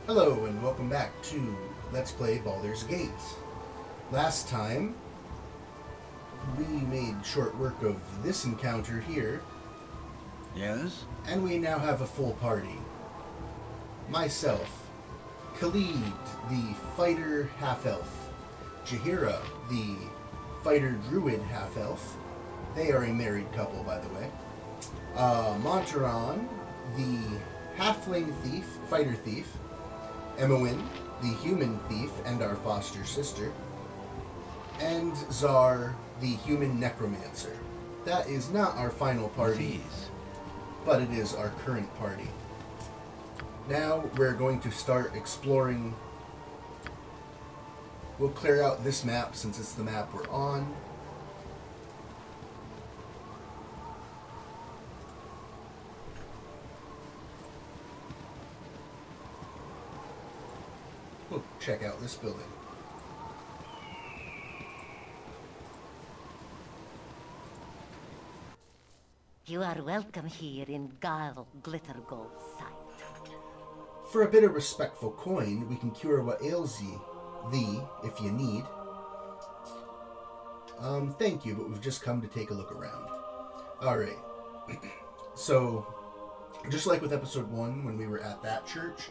Hello and welcome back to Let's Play Baldur's Gate. Last time, we made short work of this encounter here, Yes? and we now have a full party. Myself, Khalid, the fighter half-elf, Jahira, the fighter druid half-elf. They are a married couple, by the way. Montaron, the halfling thief, fighter thief. Emowyn, the human thief and our foster sister, and Zar, the human necromancer. That is not our final party, but it is our current party. Now we're going to start exploring. We'll clear out this map since it's the map we're on. We'll check out this building. You are welcome here in Gal Glittergold's sight. For a bit of respectful coin, we can cure what ails thee, if you need. Thank you, but we've just come to take a look around. Alright. So, just like with episode 1, when we were at that church,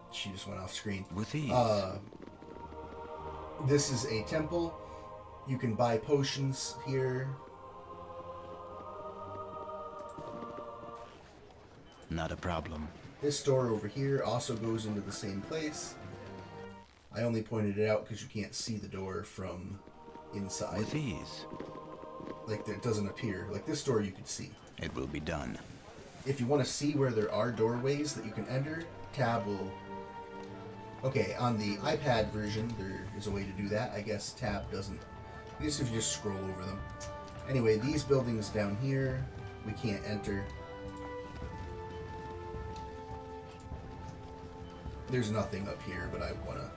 she just went off screen. With ease. This is a temple. You can buy potions here. Not a problem. This door over here also goes into the same place. I only pointed it out because you can't see the door from inside. With ease. Like, it doesn't appear. Like, this door you can see. It will be done. If you want to see where there are doorways that you can enter, tab will... Okay, on the iPad version, there is a way to do that. I guess tab doesn't... I guess if you just scroll over them. Anyway, these buildings down here, we can't enter. There's nothing up here, but I want to...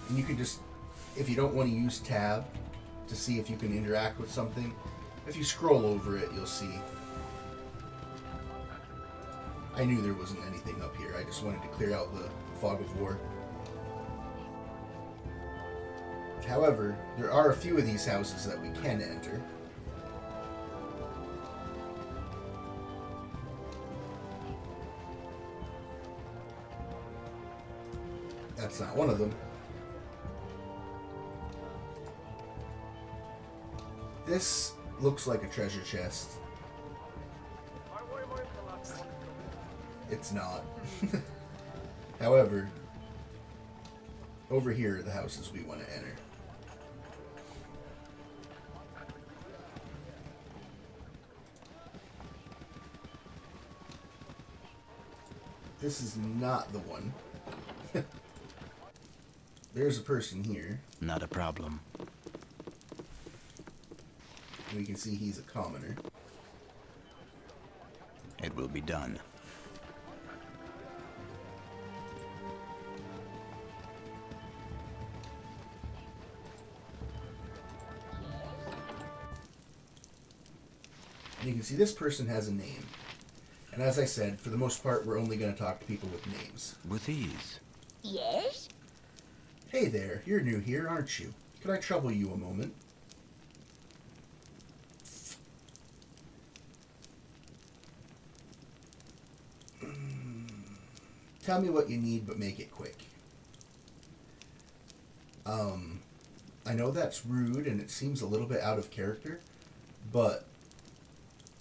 And you can just... If you don't want to use tab to see if you can interact with something, if you scroll over it, you'll see... I knew there wasn't anything up here. I just wanted to clear out the fog of war. However, there are a few of these houses that we can enter. That's not one of them. This looks like a treasure chest. It's not. However, over here are the houses we want to enter. This is not the one. There's a person here. Not a problem. We can see he's a commoner. It will be done. And you can see this person has a name. And as I said, for the most part, we're only going to talk to people with names. With ease. Yes? Hey there, you're new here, aren't you? Could I trouble you a moment? Tell me what you need, but make it quick. I know that's rude and it seems a little bit out of character, but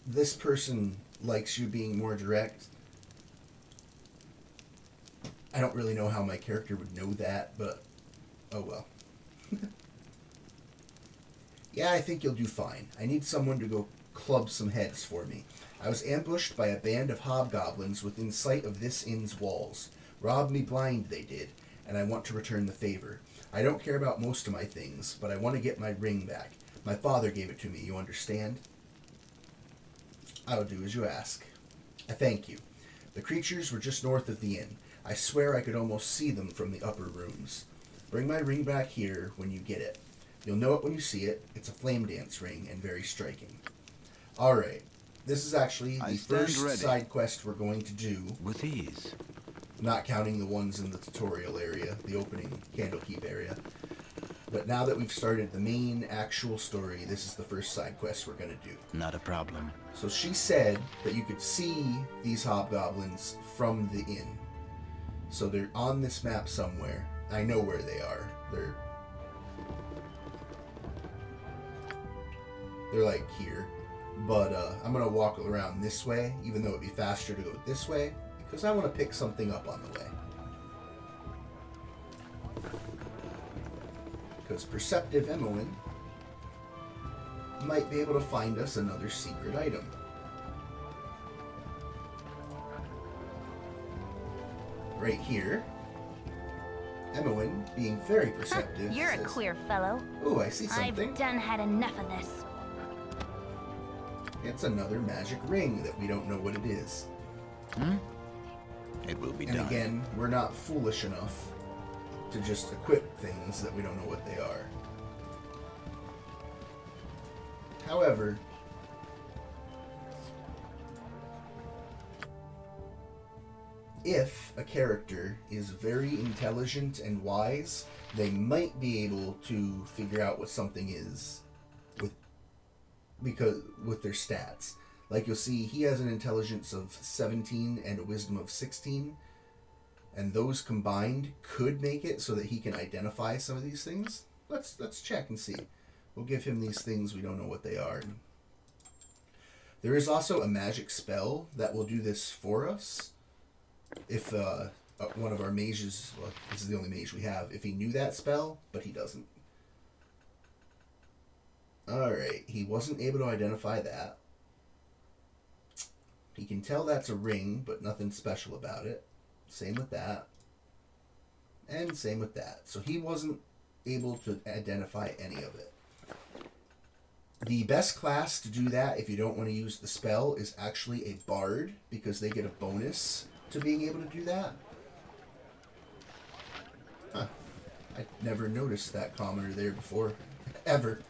this person likes you being more direct. I don't really know how my character would know that, but oh well. Yeah, I think you'll do fine. I need someone to go club some heads for me. I was ambushed by a band of hobgoblins within sight of this inn's walls. Robbed me blind, they did, and I want to return the favor. I don't care about most of my things, but I want to get my ring back. My father gave it to me, you understand? I will do as you ask. I thank you. The creatures were just north of the inn. I swear I could almost see them from the upper rooms. Bring my ring back here when you get it. You'll know it when you see it. It's a flame dance ring and very striking. Alright. This is actually I the stand first ready. side quest we're going to do, With ease. not counting the ones in the tutorial area, the opening Candlekeep area. But now that we've started the main actual story, this is the first side quest we're going to do. Not a problem. So she said that you could see these hobgoblins from the inn. So they're on this map somewhere. I know where they are. They're like here. But I'm going to walk around this way, even though it'd be faster to go this way, because I want to pick something up on the way. Because Perceptive Emowyn might be able to find us another secret item. Right here, Emowyn, being very perceptive, You're a says, queer fellow. "Ooh, I see something. I've done had enough of this. It's another magic ring that we don't know what it is." It will be And done. again, we're not foolish enough to just equip things that we don't know what they are. However, if a character is very intelligent and wise, they might be able to figure out what something is with their stats. Like you'll see, he has an intelligence of 17 and a wisdom of 16, and those combined could make it so that he can identify some of these things. Let's check and see. We'll give him these things, we don't know what they are. There is also a magic spell that will do this for us. If one of our mages, well, this is the only mage we have, if he knew that spell, but he doesn't. Alright, he wasn't able to identify that. He can tell that's a ring, but nothing special about it. Same with that. And same with that. So he wasn't able to identify any of it. The best class to do that, if you don't want to use the spell, is actually a bard, because they get a bonus to being able to do that. Huh. I never noticed that commoner there before. Ever.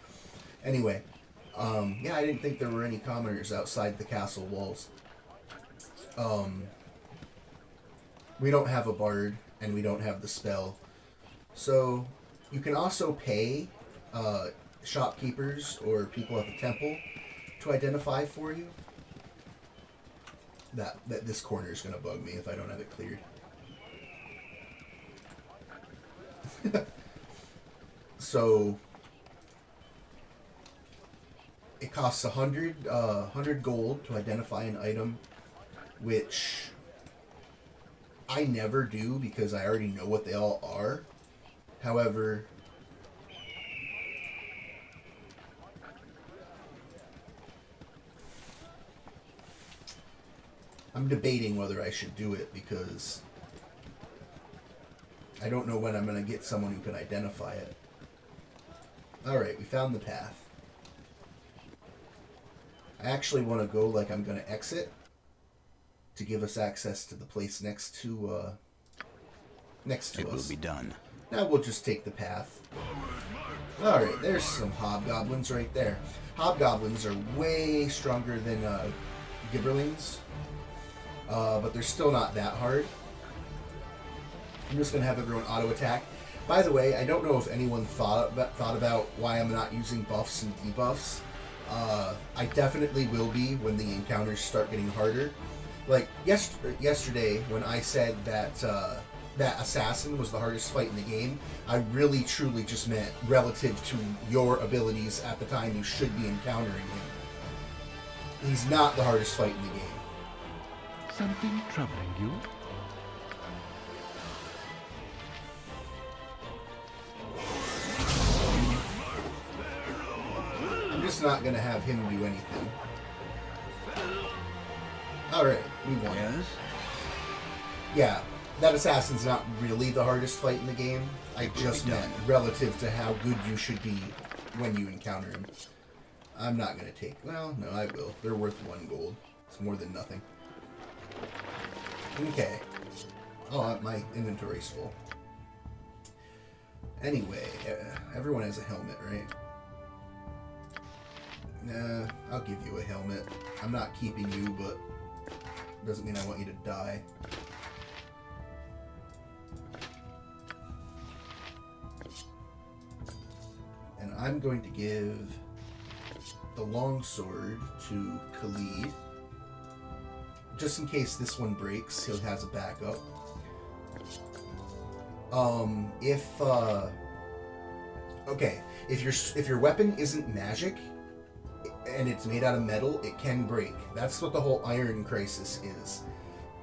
Anyway, yeah, I didn't think there were any commoners outside the castle walls. We don't have a bard, and we don't have the spell. So, you can also pay shopkeepers or people at the temple to identify for you. That this corner is going to bug me if I don't have it cleared. So, it costs 100 gold to identify an item, which I never do because I already know what they all are. However, I'm debating whether I should do it because I don't know when I'm going to get someone who can identify it. Alright, we found the path. I actually want to go like I'm going to exit to give us access to the place next to us. It will be done. Now we'll just take the path. Alright, there's some hobgoblins right there. Hobgoblins are way stronger than gibberlings, but they're still not that hard. I'm just going to have everyone auto-attack. By the way, I don't know if anyone thought about why I'm not using buffs and debuffs. I definitely will be when the encounters start getting harder. Like, yesterday, when I said that that assassin was the hardest fight in the game, I really truly just meant relative to your abilities at the time you should be encountering him. He's not the hardest fight in the game. Something troubling you? I'm just not going to have him do anything. Alright, we won. Yes? Yeah, that assassin's not really the hardest fight in the game. I just meant relative to how good you should be when you encounter him. I'm not going to take... Well, no, I will. They're worth 1 gold. It's more than nothing. Okay. Oh, my inventory's full. Anyway, everyone has a helmet, right? Nah, I'll give you a helmet. I'm not keeping you, but doesn't mean I want you to die. And I'm going to give the longsword to Khalid. Just in case this one breaks, he has a backup. If your weapon isn't magic and it's made out of metal, it can break. That's what the whole iron crisis is.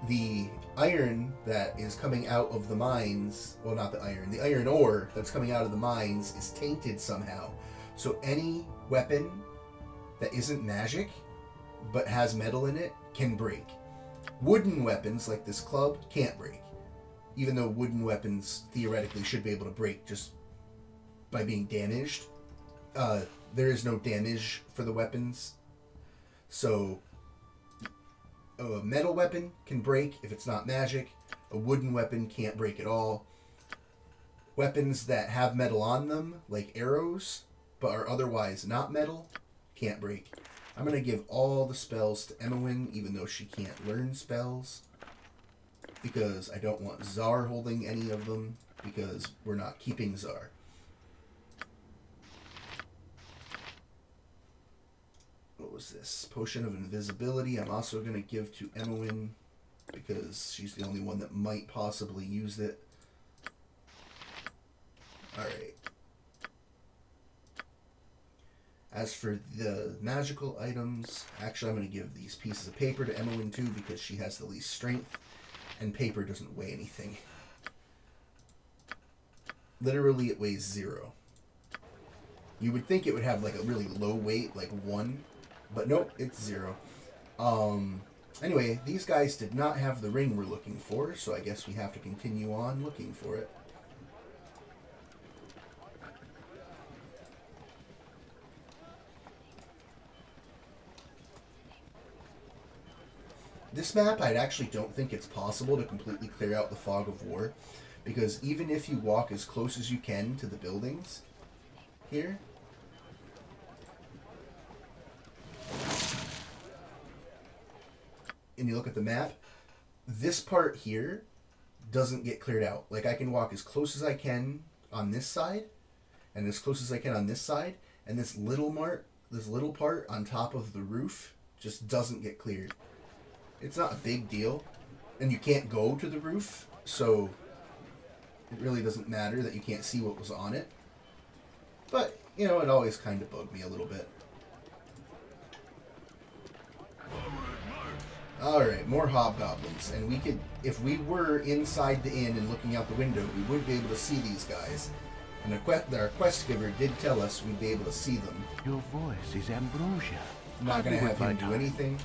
The iron that is coming out of the mines, well, not the iron ore that's coming out of the mines is tainted somehow. So any weapon that isn't magic but has metal in it can break. Wooden weapons like this club can't break, even though wooden weapons theoretically should be able to break just by being damaged. There is no damage for the weapons, so a metal weapon can break if it's not magic. A wooden weapon can't break at all. Weapons that have metal on them, like arrows, but are otherwise not metal, can't break. I'm going to give all the spells to Emowyn, even though she can't learn spells, because I don't want Czar holding any of them, because we're not keeping Czar. What was this? Potion of Invisibility. I'm also going to give to Emowyn, because she's the only one that might possibly use it. Alright. As for the magical items, actually I'm going to give these pieces of paper to Emowyn too, because she has the least strength, and paper doesn't weigh anything. Literally, it weighs 0. You would think it would have like a really low weight, like 1, but nope, it's 0. Anyway, these guys did not have the ring we're looking for, so I guess we have to continue on looking for it. This map, I actually don't think it's possible to completely clear out the fog of war, because even if you walk as close as you can to the buildings here, and you look at the map, this part here doesn't get cleared out. Like, I can walk as close as I can on this side, and as close as I can on this side, and this little part on top of the roof just doesn't get cleared. It's not a big deal, and you can't go to the roof, so it really doesn't matter that you can't see what was on it. But, you know, it always kind of bugged me a little bit. Alright, more hobgoblins, and we could, if we were inside the inn and looking out the window, we would be able to see these guys. And our quest giver did tell us we'd be able to see them. Your voice is ambrosia. I'm not going to have him do anything.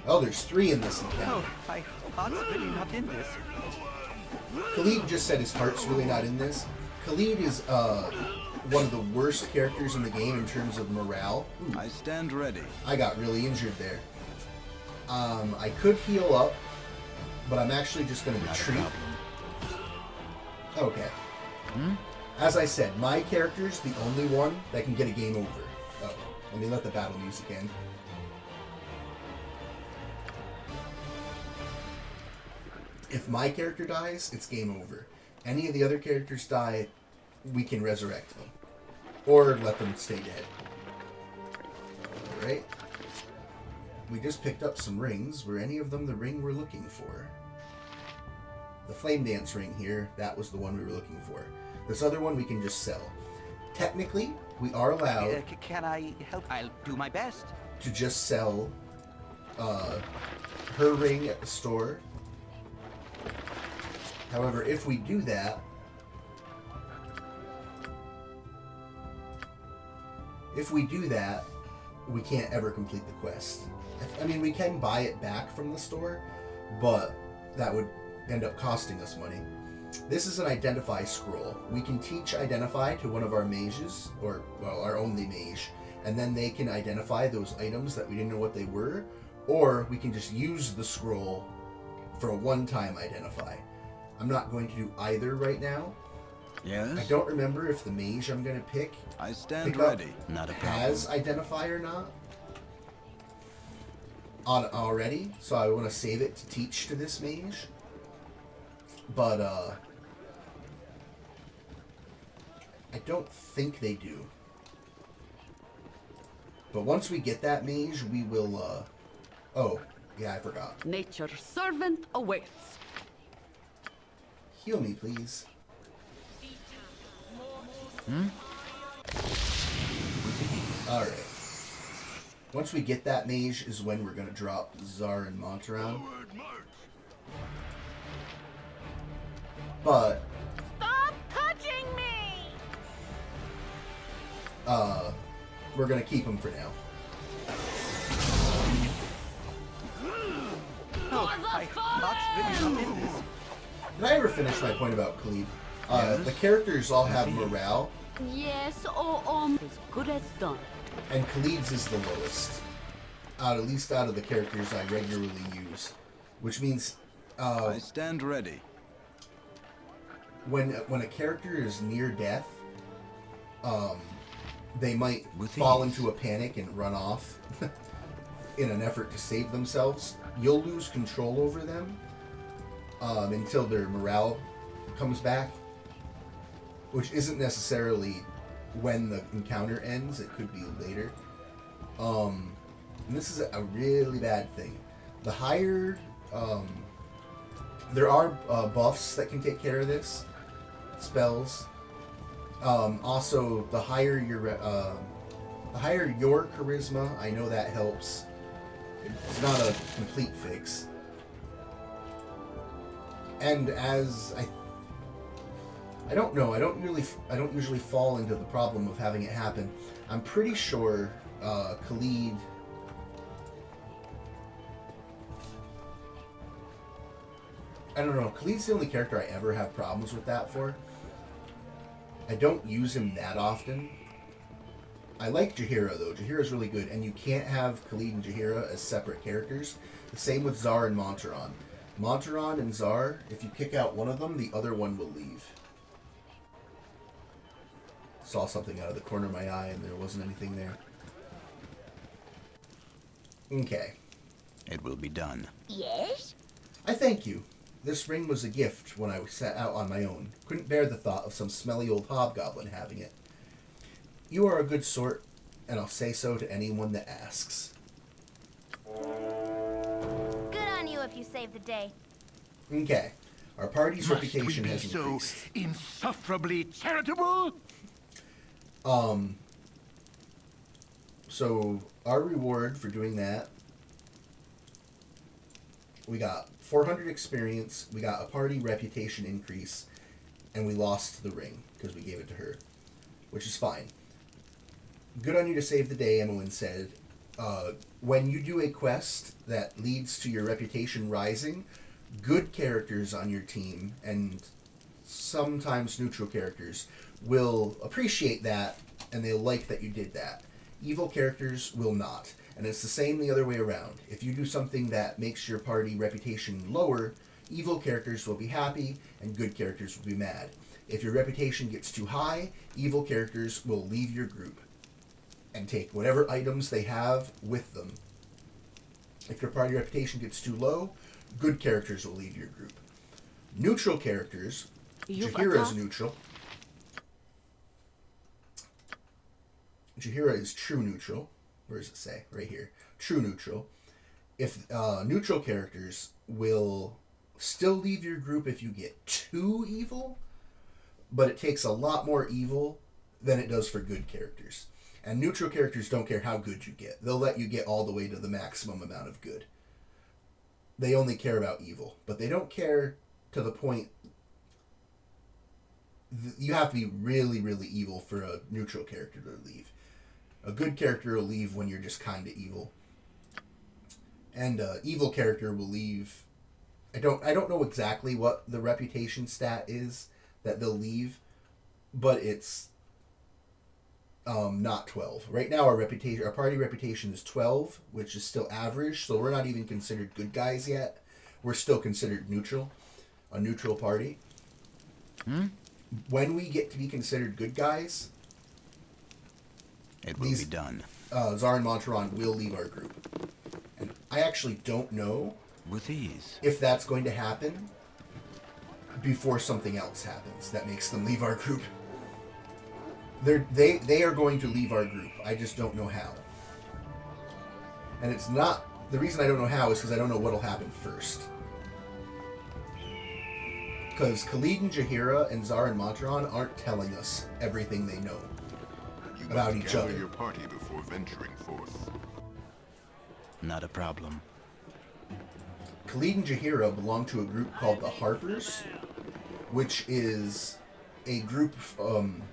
Oh, there's 3 in this encounter. Oh, my heart's really not in this. Khalid just said his heart's really not in this. Khalid is one of the worst characters in the game in terms of morale. Ooh, I stand ready. I got really injured there. I could heal up, but I'm actually just going to retreat. Okay. As I said, my character's the only one that can get a game over. Oh, let me let the battle music end. If my character dies, it's game over. Any of the other characters die, we can resurrect them. Or let them stay dead. Alright. We just picked up some rings. Were any of them the ring we're looking for? The Flame Dance ring here, that was the one we were looking for. This other one we can just sell. Technically, we are allowed... Can I help? I'll do my best. ...to just sell her ring at the store. However, if we do that, we can't ever complete the quest. I mean, we can buy it back from the store, but that would end up costing us money. This is an Identify scroll. We can teach Identify to one of our mages, or, well, our only mage, and then they can identify those items that we didn't know what they were, or we can just use the scroll for a one-time Identify. I'm not going to do either right now. Yes? I don't remember if the mage I'm gonna pick I stand up ready. Not a problem. has identify or not on already, so I want to save it to teach to this mage. But I don't think they do. But once we get that mage, we will oh, yeah, I forgot. Nature's servant awaits. Heal me, please. Alright. Once we get that mage is when we're going to drop Zar and Montaran. But Stop touching me! we're going to keep him for now. Bot's really not in this. Did I ever finish my point about Khalid? The characters all have morale, Yes, as good as done. and Khalid's is the lowest. At least out of the characters I regularly use. Which means I stand ready. when a character is near death, they might With fall ease. into a panic and run off in an effort to save themselves. You'll lose control over them until their morale comes back, which isn't necessarily when the encounter ends. It could be later. And this is a really bad thing. The higher there are buffs that can take care of this, spells. Also, the higher your charisma, I know that helps. It's not a complete fix. And as I don't know. I don't usually fall into the problem of having it happen. I'm pretty sure Khalid. I don't know. Khalid's the only character I ever have problems with that for. I don't use him that often. I like Jaheira though. Jaheira's really good, and you can't have Khalid and Jaheira as separate characters. The same with Zar and Montaran. Montaran and Zar, if you kick out one of them, the other one will leave. Saw something out of the corner of my eye and there wasn't anything there. Okay. It will be done. Yes? I thank you. This ring was a gift when I set out on my own. Couldn't bear the thought of some smelly old hobgoblin having it. You are a good sort, and I'll say so to anyone that asks. Good on you if you saved the day. Okay. Our party's Must reputation we be has so increased. insufferably charitable? So our reward for doing that, we got 400 experience, we got a party reputation increase, and we lost the ring because we gave it to her, which is fine. Good on you to save the day, Emmeline said. When you do a quest that leads to your reputation rising, good characters on your team, and sometimes neutral characters, will appreciate that, and they'll like that you did that. Evil characters will not. And it's the same the other way around. If you do something that makes your party reputation lower, evil characters will be happy, and good characters will be mad. If your reputation gets too high, evil characters will leave your group and take whatever items they have with them. If your party reputation gets too low, good characters will leave your group. Neutral characters, Jaheira's neutral. Jaheira is true neutral. Where does it say? Right here. True neutral. If neutral characters will still leave your group if you get too evil, but it takes a lot more evil than it does for good characters. And neutral characters don't care how good you get. They'll let you get all the way to the maximum amount of good. They only care about evil, but they don't care to the point. You have to be really, really evil for a neutral character to leave. A good character will leave when you're just kind of evil. And evil character will leave. I don't know exactly what the reputation stat is that they'll leave, but it's not 12. Right now our party reputation is 12, which is still average, so we're not even considered good guys yet. We're still considered neutral, a neutral party. when we get to be considered good guys, It will be done. Zar and Monteron will leave our group. And I actually don't know With ease. if that's going to happen before something else happens that makes them leave our group. They are going to leave our group. I just don't know how. And it's not... The reason I don't know how is because I don't know what'll happen first. Because Khalid and Jaheira and Zar and Monteron aren't telling us everything they know about each other. Your party before venturing forth. Not a problem. Khalid and Jaheira belong to a group called the Harpers, which is a group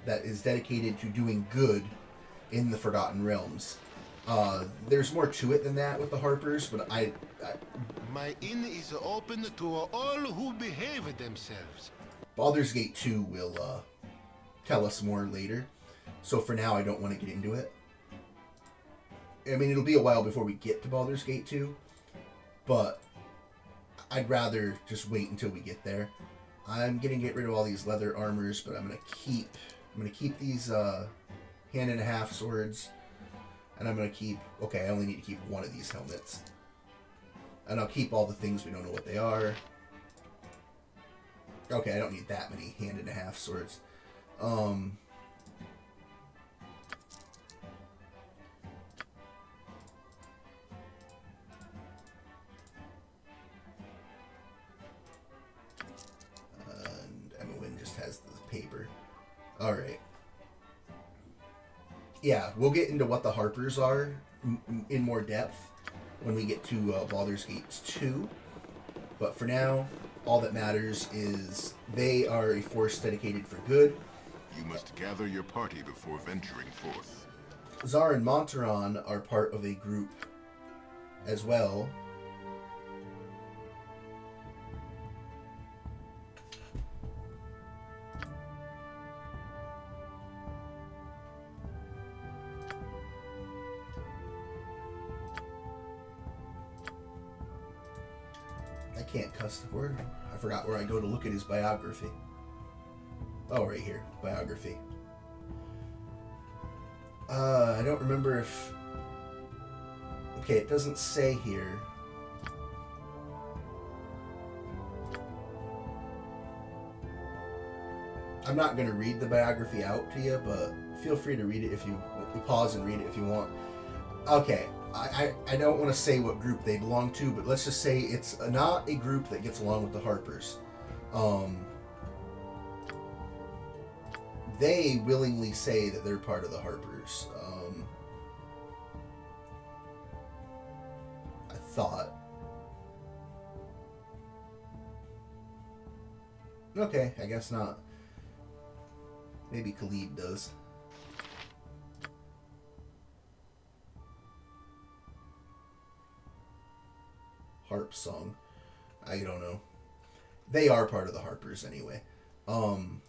that is dedicated to doing good in the Forgotten Realms. There's more to it than that with the Harpers, but My inn is open to all who behave themselves. Baldur's Gate 2 will tell us more later. So for now, I don't want to get into it. I mean, it'll be a while before we get to Baldur's Gate 2, but I'd rather just wait until we get there. I'm gonna get rid of all these leather armors, but I'm gonna keep these hand and a half swords, and I'm gonna keep. Okay, I only need to keep one of these helmets, and I'll keep all the things we don't know what they are. Okay, I don't need that many hand and a half swords. Has the paper. Alright. Yeah, we'll get into what the Harpers are in more depth when we get to Baldur's Gate 2. But for now, all that matters is they are a force dedicated for good. You must gather your party before venturing forth. Zar and Monteron are part of a group as well. Can't cuss the word. I forgot where I go to look at his biography. Oh, right here. Biography. I don't remember if... Okay, it doesn't say here. I'm not going to read the biography out to you, but feel free to read it if you pause and read it if you want. Okay. I don't want to say what group they belong to, but let's just say it's not a group that gets along with the Harpers. They willingly say that they're part of the Harpers. I thought. Okay, I guess not. Maybe Khalid does. Harp song. I don't know. They are part of the Harpers anyway. Alright.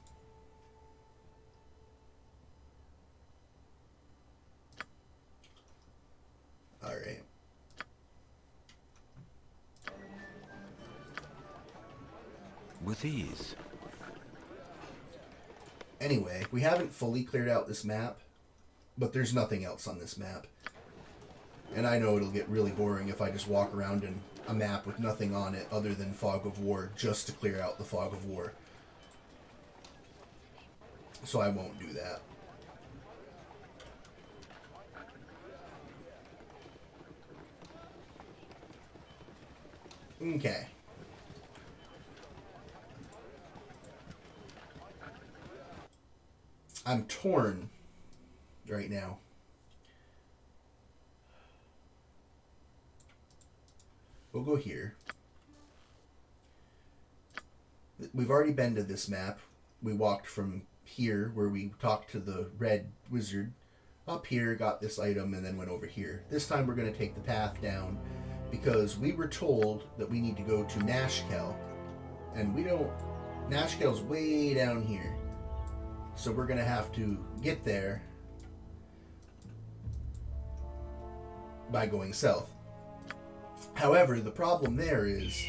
With ease. Anyway, we haven't fully cleared out this map, but there's nothing else on this map. And I know it'll get really boring if I just walk around in a map with nothing on it other than Fog of War just to clear out the Fog of War. So I won't do that. Okay. I'm torn right now. We'll go here. We've already been to this map. We walked from here, where we talked to the red wizard, up here, got this item, and then went over here. This time we're going to take the path down, because we were told that we need to go to Nashkel, and we don't... Nashkel's way down here. So we're going to have to get there by going south. However, the problem there is...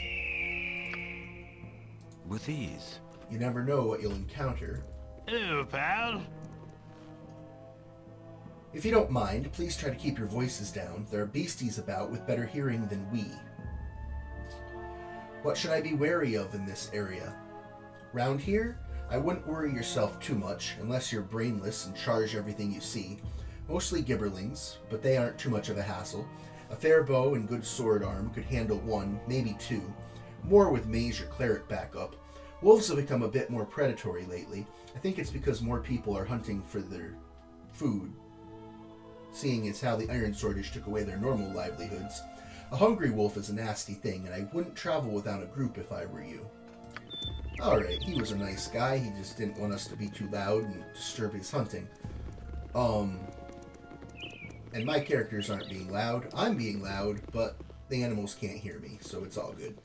With ease. You never know what you'll encounter. Hello, pal. If you don't mind, please try to keep your voices down. There are beasties about with better hearing than we. What should I be wary of in this area? Round here, I wouldn't worry yourself too much, unless you're brainless and charge everything you see. Mostly gibberlings, but they aren't too much of a hassle. A fair bow and good sword arm could handle one, maybe two. More with mage or cleric backup. Wolves have become a bit more predatory lately. I think it's because more people are hunting for their food, seeing as how the Iron Swordage took away their normal livelihoods. A hungry wolf is a nasty thing, and I wouldn't travel without a group if I were you. Alright, he was a nice guy, he just didn't want us to be too loud and disturb his hunting. And my characters aren't being loud. I'm being loud, but the animals can't hear me, so it's all good.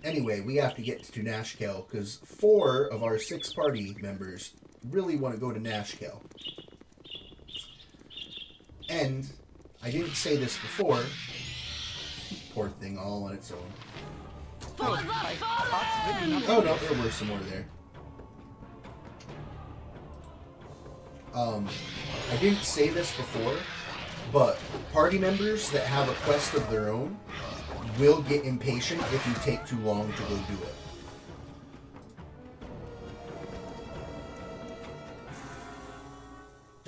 Anyway, we have to get to Nashkel, because 4 of our 6 party members really want to go to Nashkel. And, I didn't say this before, poor thing all on its own. Oh no, there were some more there. I didn't say this before, but party members that have a quest of their own will get impatient if you take too long to go do it.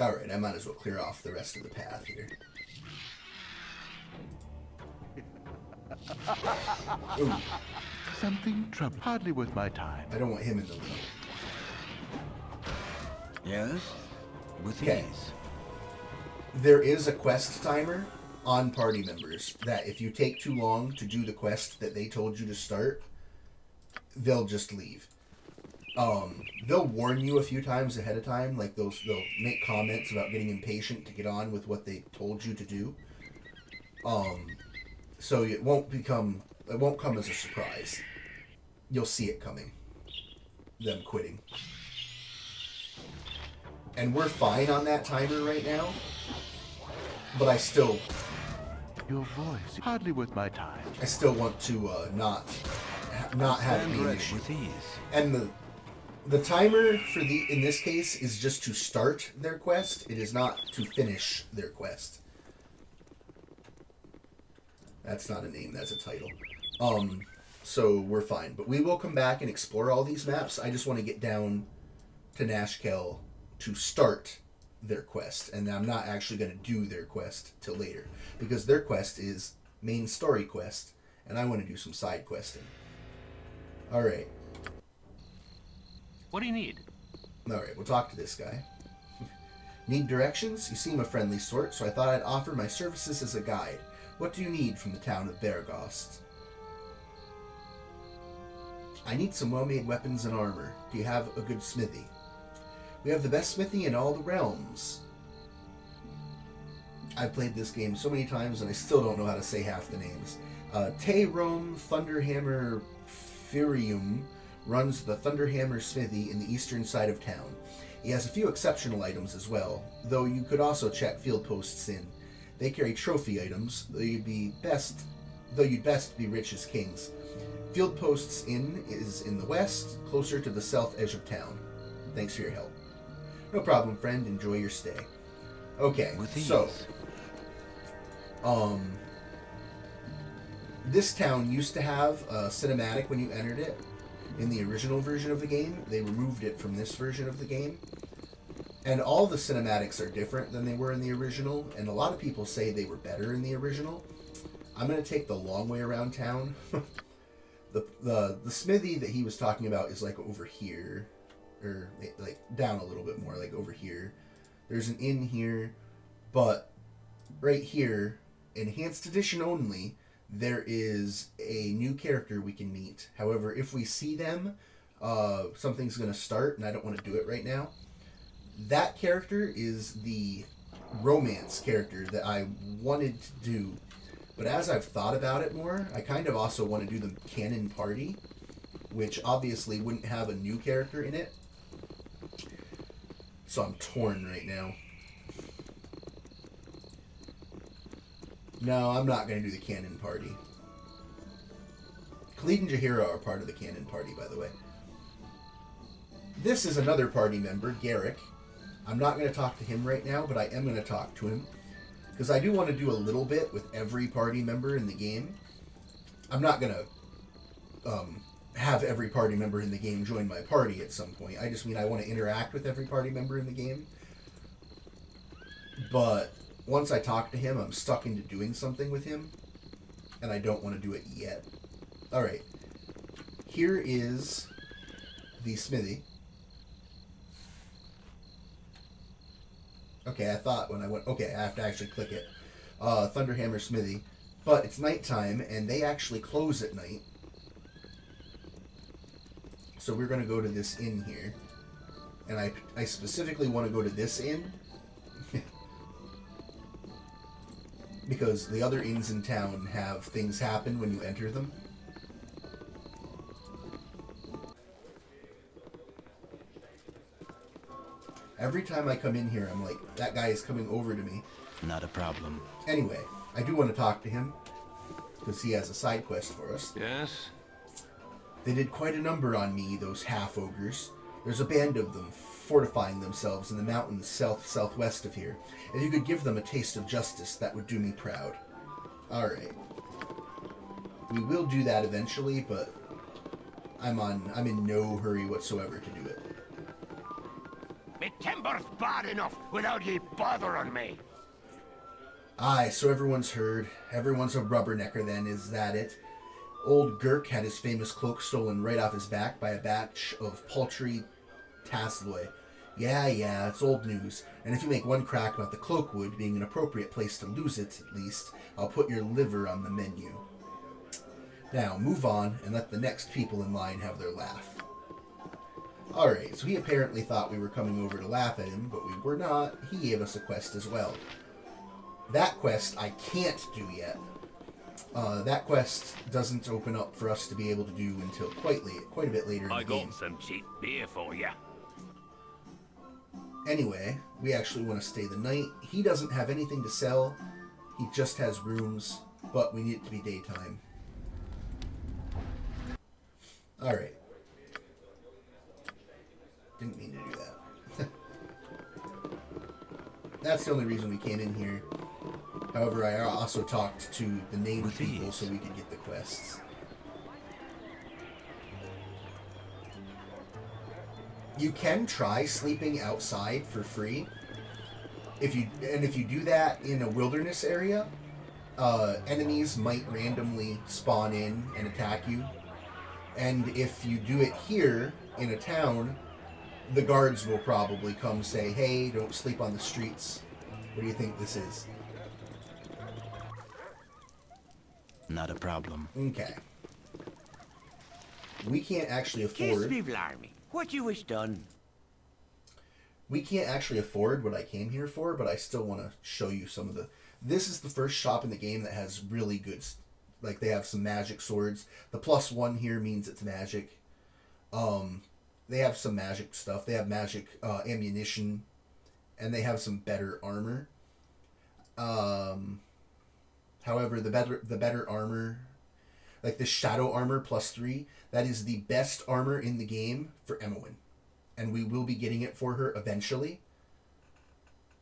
Alright, I might as well clear off the rest of the path here. Ooh. Something trouble. Hardly worth my time. I don't want him in the lead. Yes? With Okay. ease. There is a quest timer on party members that if you take too long to do the quest that they told you to start, they'll just leave. They'll warn you a few times ahead of time, like they'll make comments about getting impatient to get on with what they told you to do. So it won't come as a surprise. You'll see it coming. Them quitting. And we're fine on that timer right now. But I still Your voice hardly worth my time. I still want to not have it Stand be an ready issue. with ease. And the timer for in this case is just to start their quest. It is not to finish their quest. That's not a name, that's a title. So we're fine. But we will come back and explore all these maps. I just want to get down to Nashkel to start their quest. And I'm not actually going to do their quest till later. Because their quest is main story quest. And I want to do some side questing. Alright. What do you need? Alright, we'll talk to this guy. Need directions? You seem a friendly sort, so I thought I'd offer my services as a guide. What do you need from the town of Beregost? I need some well-made weapons and armor. Do you have a good smithy? We have the best smithy in all the realms. I've played this game so many times and I still don't know how to say half the names. Tayrom Thunderhammer Firium runs the Thunderhammer Smithy in the eastern side of town. He has a few exceptional items as well, though you could also check field posts in. They carry trophy items, though you'd best be rich as kings. Field posts inn is in the west, closer to the south edge of town. Thanks for your help. No problem, friend. Enjoy your stay. Okay, With ease. so this town used to have a cinematic when you entered it. In the original version of the game, they removed it from this version of the game. And all the cinematics are different than they were in the original, and a lot of people say they were better in the original. I'm going to take the long way around town. The smithy that he was talking about is like over here, or like down a little bit more, like over here. There's an inn here, but right here, enhanced edition only, there is a new character we can meet. However, if we see them, something's going to start, and I don't want to do it right now. That character is the romance character that I wanted to do. But as I've thought about it more, I kind of also want to do the canon party, which obviously wouldn't have a new character in it. So I'm torn right now. No, I'm not going to do the canon party. Khalid and Jaheira are part of the canon party, by the way. This is another party member, Garrick. I'm not going to talk to him right now, but I am going to talk to him. Because I do want to do a little bit with every party member in the game. I'm not going to have every party member in the game join my party at some point. I just mean I want to interact with every party member in the game. But once I talk to him, I'm stuck into doing something with him. And I don't want to do it yet. Alright. Here is the smithy. Okay, I thought when I went... Okay, I have to actually click it. Thunderhammer Smithy. But it's nighttime, and they actually close at night. So we're going to go to this inn here. And I specifically want to go to this inn. Because the other inns in town have things happen when you enter them. Every time I come in here, I'm like, that guy is coming over to me. Not a problem. Anyway, I do want to talk to him. Because he has a side quest for us. Yes? They did quite a number on me, those half-ogres. There's a band of them fortifying themselves in the mountains southwest of here. If you could give them a taste of justice, that would do me proud. Alright. We will do that eventually, but I'm in no hurry whatsoever to do it. Me timber's bad enough without ye bothering me. Aye, so everyone's heard. Everyone's a rubbernecker then, is that it? Old Gurk had his famous cloak stolen right off his back by a batch of paltry Tasloi. Yeah, it's old news. And if you make one crack about the Cloakwood being an appropriate place to lose it, at least, I'll put your liver on the menu. Now, move on and let the next people in line have their laugh. Alright, so he apparently thought we were coming over to laugh at him, but we were not. He gave us a quest as well. That quest I can't do yet. That quest doesn't open up for us to be able to do until quite a bit later in the game. I got some cheap beer for you. Anyway, we actually want to stay the night. He doesn't have anything to sell. He just has rooms, but we need it to be daytime. Alright. Didn't mean to do that. That's the only reason we came in here. However, I also talked to the named people so we could get the quests. You can try sleeping outside for free. If you do that in a wilderness area, enemies might randomly spawn in and attack you. And if you do it here in a town, the guards will probably come say, "Hey, don't sleep on the streets. What do you think this is?" Not a problem. Okay. We can't actually Kiss afford... me, blarmy. What you wish done? We can't actually afford what I came here for, but I still want to show you some of the... This is the first shop in the game that has really good... Like, they have some magic swords. The +1 here means it's magic. They have some magic stuff. They have magic ammunition. And they have some better armor. However, the better armor... Like the shadow armor +3, that is the best armor in the game for Emowyn. And we will be getting it for her eventually.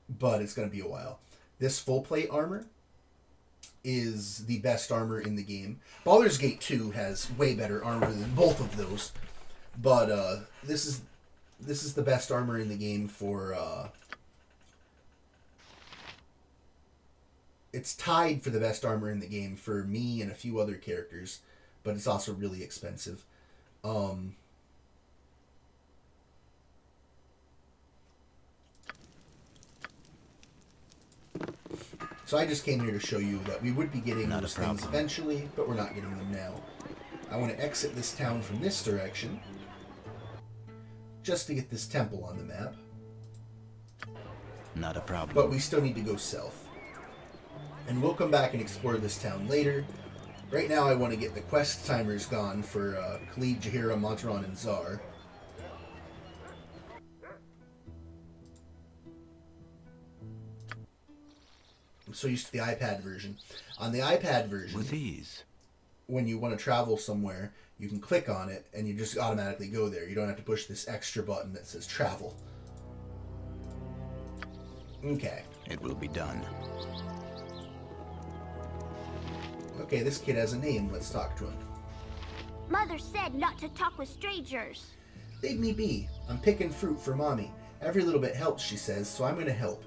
But it's going to be a while. This full plate armor is the best armor in the game. Baldur's Gate 2 has way better armor than both of those. But this is the best armor in the game for... It's tied for the best armor in the game for me and a few other characters, but it's also really expensive. So I just came here to show you that we would be getting those things eventually, but we're not getting them now. I want to exit this town from this direction, just to get this temple on the map. Not a problem. But we still need to go south. And we'll come back and explore this town later. Right now I want to get the quest timers gone for Khalid, Jaheira, Montaron, and Zar. I'm so used to the iPad version. On the iPad version... With ease. when you want to travel somewhere, you can click on it and you just automatically go there. You don't have to push this extra button that says travel. Okay. It will be done. Okay, this kid has a name. Let's talk to him. Mother said not to talk with strangers. Leave me be. I'm picking fruit for Mommy. Every little bit helps, she says, so I'm gonna help.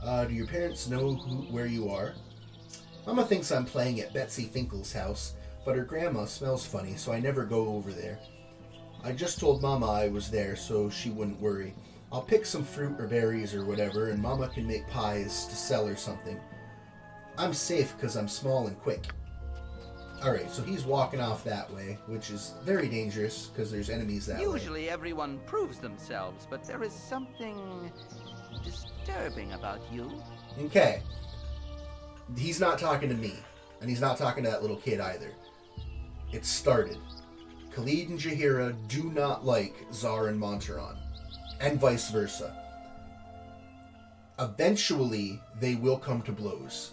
Do your parents know where you are? Mama thinks I'm playing at Betsy Finkel's house, but her grandma smells funny, so I never go over there. I just told Mama I was there, so she wouldn't worry. I'll pick some fruit or berries or whatever, and Mama can make pies to sell or something. I'm safe because I'm small and quick. Alright, so he's walking off that way, which is very dangerous because there's enemies that way. Usually everyone proves themselves, but there is something disturbing about you. Okay. He's not talking to me, and he's not talking to that little kid either. It started. Khalid and Jaheira do not like Zar and Montaron, and vice versa. Eventually, they will come to blows.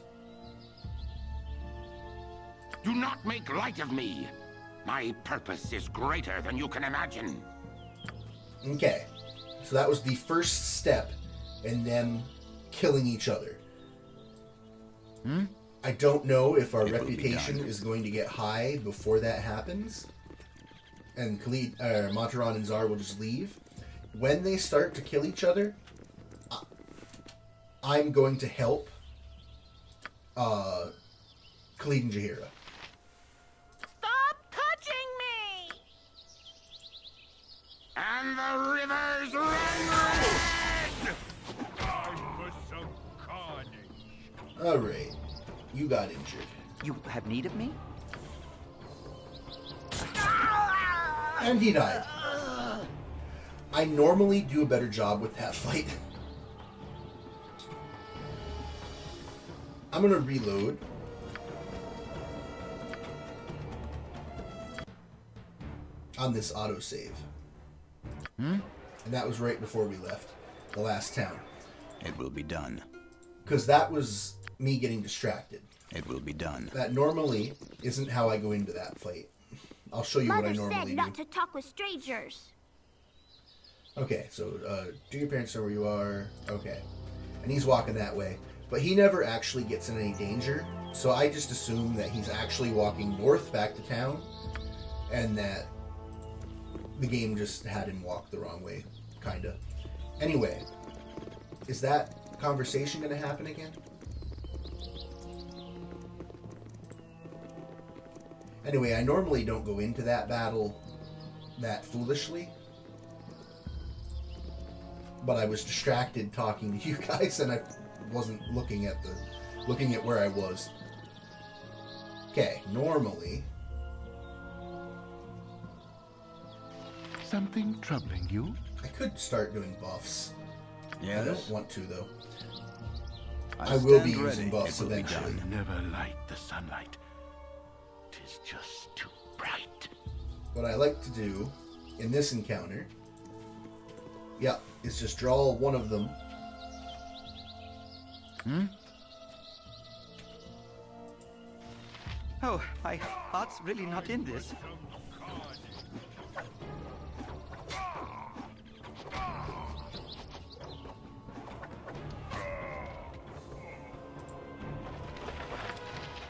Do not make light of me. My purpose is greater than you can imagine. Okay, so that was the first step in them killing each other. I don't know if our reputation is going to get high before that happens, and Montaron and Zar will just leave. When they start to kill each other, I'm going to help Khalid and Jaheira. Stop touching me! And the rivers run red! Alright, you got injured. You have need of me? And he died. I normally do a better job with that fight. I'm gonna reload. On this autosave. And that was right before we left the last town. It will be done. Because that was me getting distracted. It will be done. That normally isn't how I go into that fight. I'll show you what I Mother normally said do. not to talk with strangers. Okay, so do your parents know where you are? Okay. And he's walking that way. But he never actually gets in any danger, so I just assume that he's actually walking north back to town, and that the game just had him walk the wrong way, kinda. Anyway, is that conversation gonna happen again? Anyway, I normally don't go into that battle that foolishly, but I was distracted talking to you guys, and I wasn't looking at where I was. Okay, normally. Something troubling you? I could start doing buffs. Yes. I don't want to though. I I will stand be using ready. buffs It will be eventually. done. Never light the sunlight. 'Tis just too bright. What I like to do in this encounter, is just draw one of them. Oh, my heart's really not in this.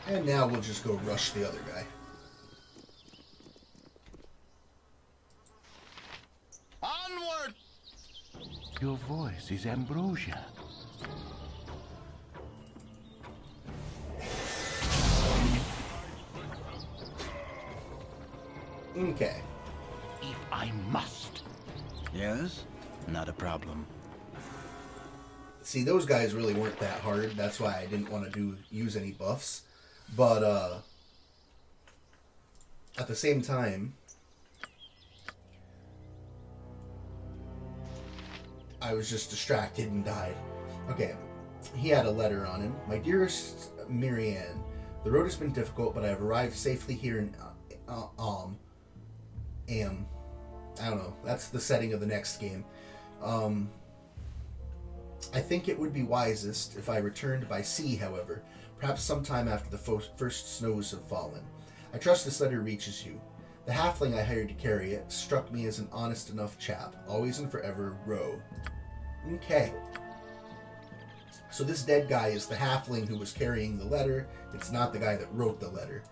And now we'll just go rush the other guy. Onward! Your voice is ambrosia. Okay. If I must. Yes? Not a problem. See, those guys really weren't that hard. That's why I didn't want to use any buffs. But at the same time, I was just distracted and died. Okay, he had a letter on him. My dearest Marianne, the road has been difficult, but I have arrived safely here in I don't know. That's the setting of the next game. I think it would be wisest if I returned by sea, however, perhaps sometime after the first snows have fallen. I trust this letter reaches you. The halfling I hired to carry it struck me as an honest enough chap. Always and forever, Ro. Okay. So this dead guy is the halfling who was carrying the letter. It's not the guy that wrote the letter.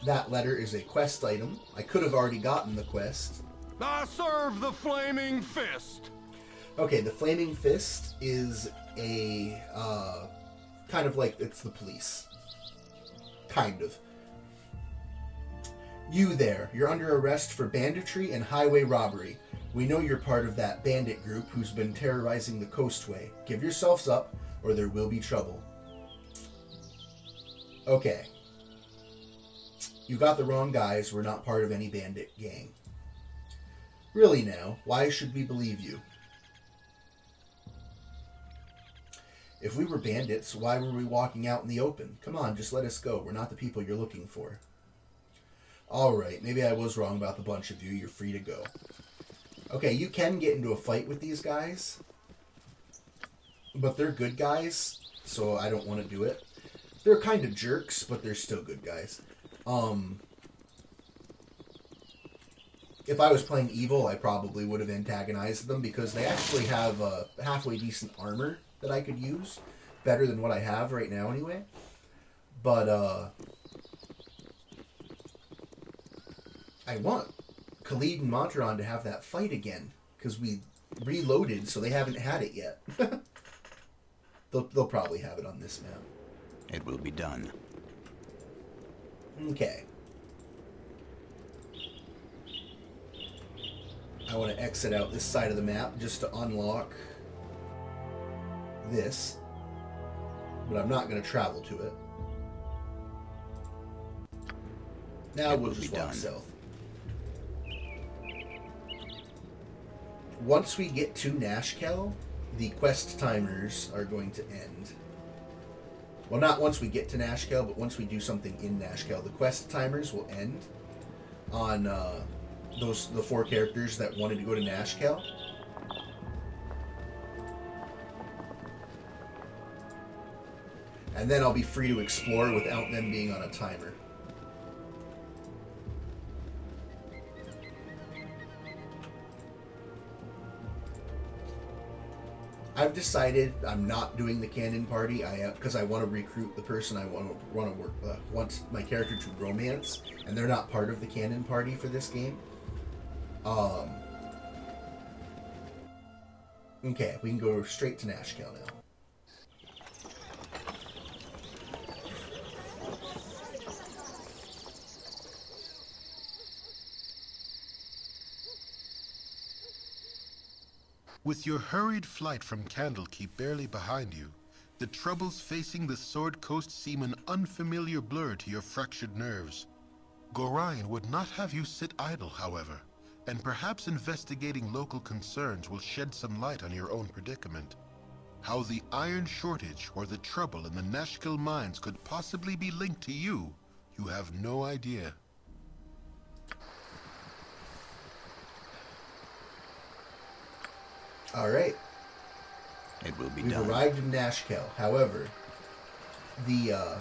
That letter is a quest item. I could have already gotten the quest. I serve the Flaming Fist. Okay, the Flaming Fist is a, kind of like, it's the police. Kind of. You there, you're under arrest for banditry and highway robbery. We know you're part of that bandit group who's been terrorizing the coastway. Give yourselves up, or there will be trouble. Okay. You got the wrong guys, we're not part of any bandit gang. Really now, why should we believe you? If we were bandits, why were we walking out in the open? Come on, just let us go. We're not the people you're looking for. Alright, maybe I was wrong about the bunch of you. You're free to go. Okay, you can get into a fight with these guys. But they're good guys, so I don't want to do it. They're kind of jerks, but they're still good guys. If I was playing evil, I probably would have antagonized them because they actually have halfway decent armor that I could use. Better than what I have right now anyway. But, I want Khalid and Montaron to have that fight again. Because we reloaded, so they haven't had it yet. They'll probably have it on this map. It will be done. Okay. I want to exit out this side of the map just to unlock this. But I'm not going to travel to it. Now we'll just walk south. Once we get to Nashkel, the quest timers are going to end. Well, not once we get to Nashkel, but once we do something in Nashkel. The quest timers will end on the 4 characters that wanted to go to Nashkel. And then I'll be free to explore without them being on a timer. I've decided I'm not doing the canon party. Because I want to recruit the person I want my character to romance, and they're not part of the canon party for this game. Okay, we can go straight to Nashkel now. With your hurried flight from Candlekeep barely behind you, the troubles facing the Sword Coast seem an unfamiliar blur to your fractured nerves. Gorion would not have you sit idle, however, and perhaps investigating local concerns will shed some light on your own predicament. How the iron shortage or the trouble in the Nashkel mines could possibly be linked to you, you have no idea. Alright. It will be We've done. arrived in Nashkel. However, the,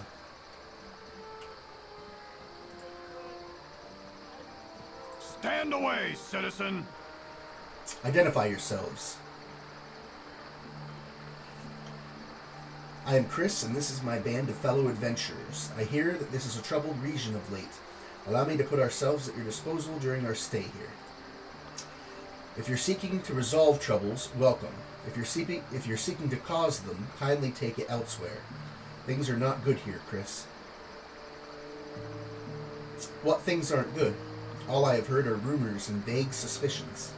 Stand away, citizen! Identify yourselves. I am Chris, and this is my band of fellow adventurers. I hear that this is a troubled region of late. Allow me to put ourselves at your disposal during our stay here. If you're seeking to resolve troubles, welcome. If you're seeking to cause them, kindly take it elsewhere. Things are not good here, Chris. What things aren't good? All I have heard are rumors and vague suspicions.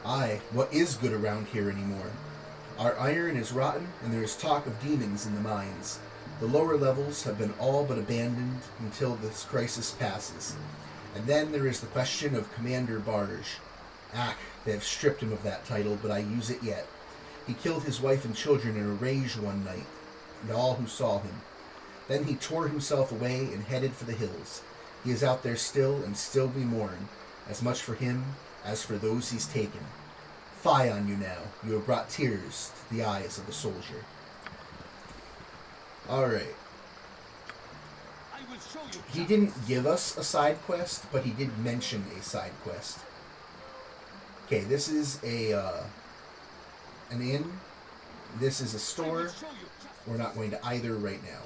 Aye, what is good around here anymore? Our iron is rotten, and there is talk of demons in the mines. The lower levels have been all but abandoned until this crisis passes. And then there is the question of Commander Barge. They have stripped him of that title, but I use it yet. He killed his wife and children in a rage one night, and all who saw him. Then he tore himself away and headed for the hills. He is out there still, and still we mourn. As much for him As for those he's taken, fie on you now. You have brought tears to the eyes of a soldier. Alright. He didn't give us a side quest, but he did mention a side quest. Okay, this is an inn. This is a store. We're not going to either right now.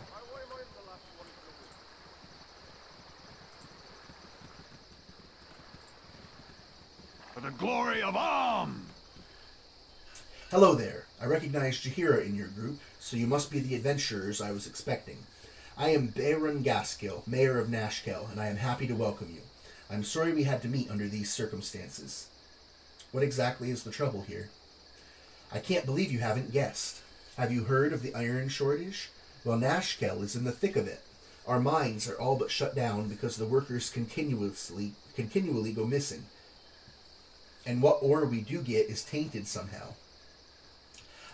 For the glory of Am! Hello there. I recognize Jaheira in your group, so you must be the adventurers I was expecting. I am Baron Gaskill, Mayor of Nashkel, and I am happy to welcome you. I'm sorry we had to meet under these circumstances. What exactly is the trouble here? I can't believe you haven't guessed. Have you heard of the iron shortage? Well, Nashkel is in the thick of it. Our mines are all but shut down because the workers continually go missing. And what ore we do get is tainted somehow.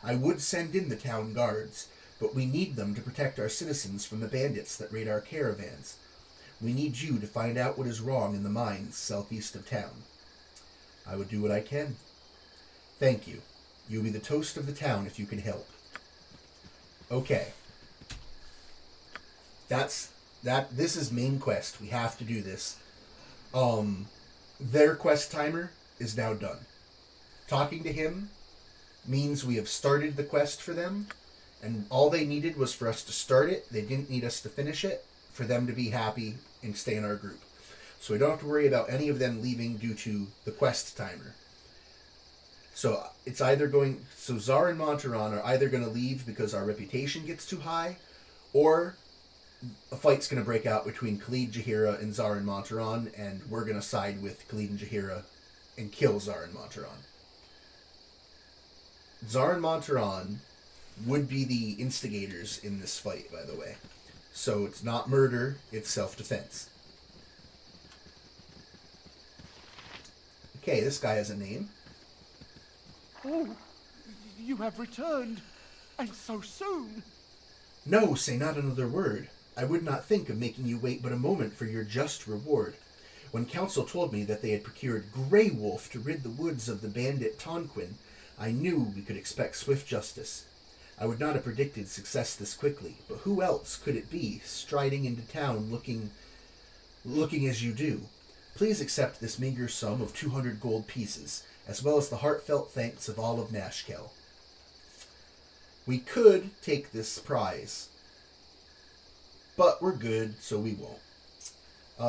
I would send in the town guards, but we need them to protect our citizens from the bandits that raid our caravans. We need you to find out what is wrong in the mines southeast of town. I would do what I can. Thank you. You'll be the toast of the town if you can help. Okay. This is main quest. We have to do this. Their quest timer is now done. Talking to him means we have started the quest for them, and all they needed was for us to start it. They didn't need us to finish it for them to be happy and stay in our group. So we don't have to worry about any of them leaving due to the quest timer. So it's either going... So Zar and Montaron are either going to leave because our reputation gets too high, or a fight's going to break out between Khalid, Jaheira, and Zar and Montaron, and we're going to side with Khalid and Jaheira and kill Zar and Montaron. Zar and Montaron would be the instigators in this fight, by the way. So it's not murder, it's self-defense. Okay, this guy has a name. Oh, you have returned, and so soon. No, say not another word. I would not think of making you wait but a moment for your just reward. When council told me that they had procured Grey Wolf to rid the woods of the bandit Tonquin, I knew we could expect swift justice. I would not have predicted success this quickly, but who else could it be, striding into town looking as you do? Please accept this meager sum of 200 gold pieces, as well as the heartfelt thanks of all of Nashkel. We could take this prize, but we're good, so we won't.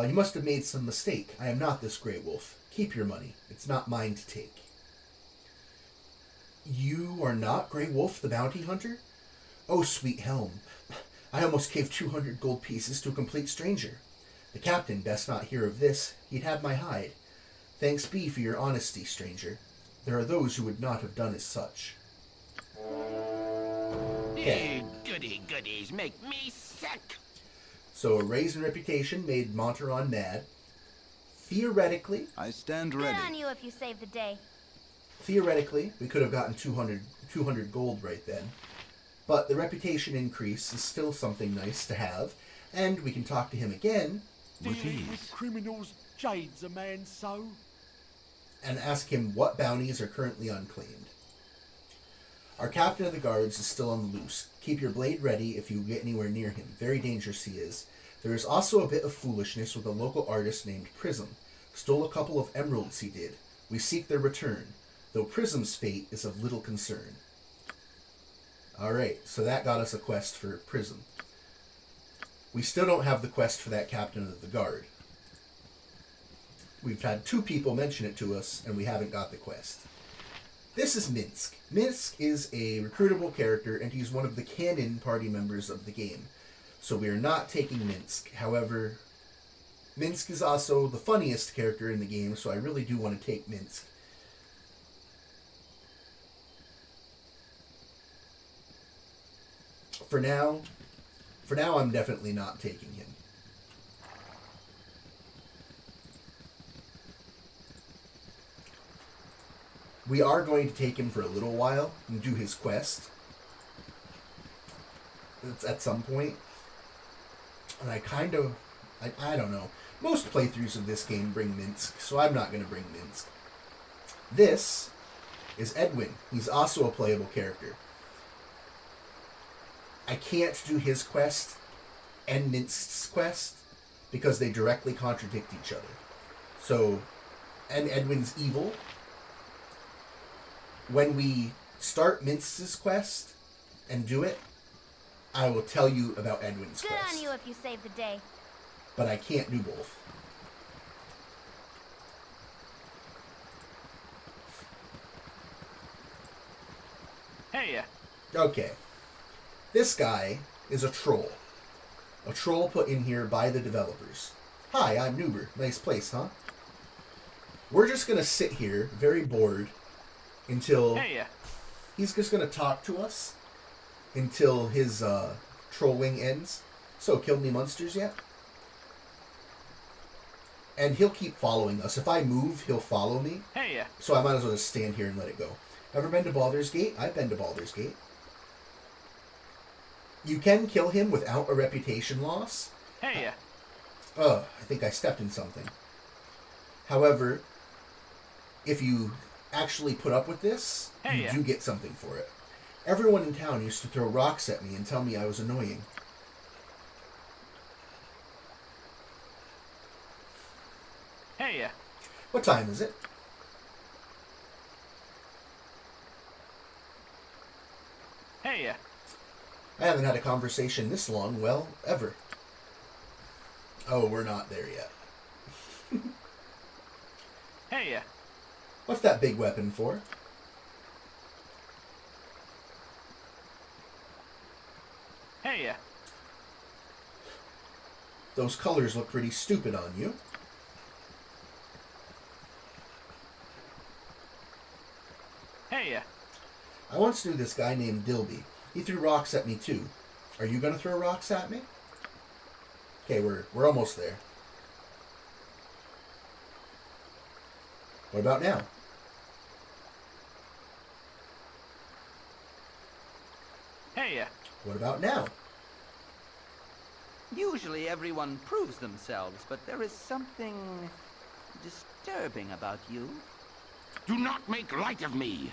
You must have made some mistake. I am not this Grey Wolf. Keep your money. It's not mine to take. You are not Grey Wolf, the bounty hunter? Oh, sweet helm. I almost gave 200 gold pieces to a complete stranger. The captain best not hear of this. He'd have my hide. Thanks be for your honesty, stranger. There are those who would not have done as such. Okay. Goody goodies make me sick. So a raise in reputation made Montaron mad. Theoretically... I stand Good ready. on you if you save the day. Theoretically, we could have gotten 200 gold right then. But the reputation increase is still something nice to have, and we can talk to him again. Dealing with criminals jades a man so. And ask him what bounties are currently unclaimed. Our captain of the guards is still on the loose. Keep your blade ready if you get anywhere near him. Very dangerous he is. There is also a bit of foolishness with a local artist named Prism. Stole a couple of emeralds he did. We seek their return, though Prism's fate is of little concern. Alright, so that got us a quest for Prism. We still don't have the quest for that captain of the guard. We've had 2 people mention it to us, and we haven't got the quest. This is Minsk. Minsk is a recruitable character, and he's one of the canon party members of the game. So we are not taking Minsk. However, Minsk is also the funniest character in the game, so I really do want to take Minsk. For now, I'm definitely not taking him. We are going to take him for a little while and do his quest. It's at some point. And I don't know. Most playthroughs of this game bring Minsk, so I'm not going to bring Minsk. This is Edwin. He's also a playable character. I can't do his quest and Minst's quest because they directly contradict each other. So, and Edwin's evil. When we start Minst's quest and do it, I will tell you about Edwin's Good quest. on you if you save the day. But I can't do both. Hey, Okay. This guy is a troll. A troll put in here by the developers. Hi, I'm Noober. Nice place, huh? We're just going to sit here, very bored, until... hey, He's just going to talk to us until his trolling ends. So, killed any monsters yet? And he'll keep following us. If I move, he'll follow me. hey, So I might as well just stand here and let it go. Ever been to Baldur's Gate? I've been to Baldur's Gate. You can kill him without a reputation loss. hey, I think I stepped in something. However, if you actually put up with this, you do get something for it. Everyone in town used to throw rocks at me and tell me I was annoying. hey, What time is it? hey, I haven't had a conversation this long, well, ever. Oh, we're not there yet. hey, What's that big weapon for? hey, Those colors look pretty stupid on you. hey, I once knew this guy named Dilby. He threw rocks at me too. Are you gonna throw rocks at me? Okay, we're almost there. What about now? hey. What about now? Usually everyone proves themselves, but there is something disturbing about you. Do not make light of me.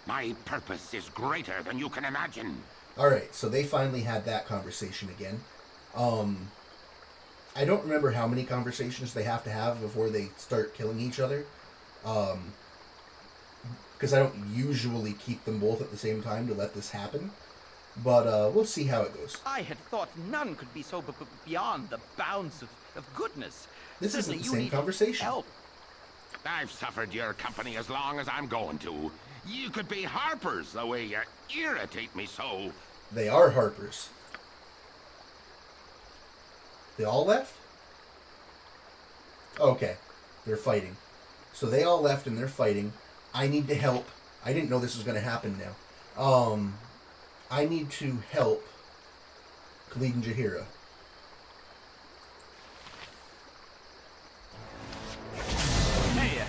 My purpose is greater than you can imagine. Alright, so they finally had that conversation again. I don't remember how many conversations they have to have before they start killing each other. Because I don't usually keep them both at the same time to let this happen. But we'll see how it goes. I had thought none could be so beyond the bounds of goodness. This Certainly isn't the you same need conversation. Help. I've suffered your company as long as I'm going to. You could be Harpers the way you irritate me so. They are Harpers. They all left? Okay. They're fighting. So they all left and they're fighting. I need to help. I didn't know this was going to happen now. I need to help Khalid and Jahira. Hey,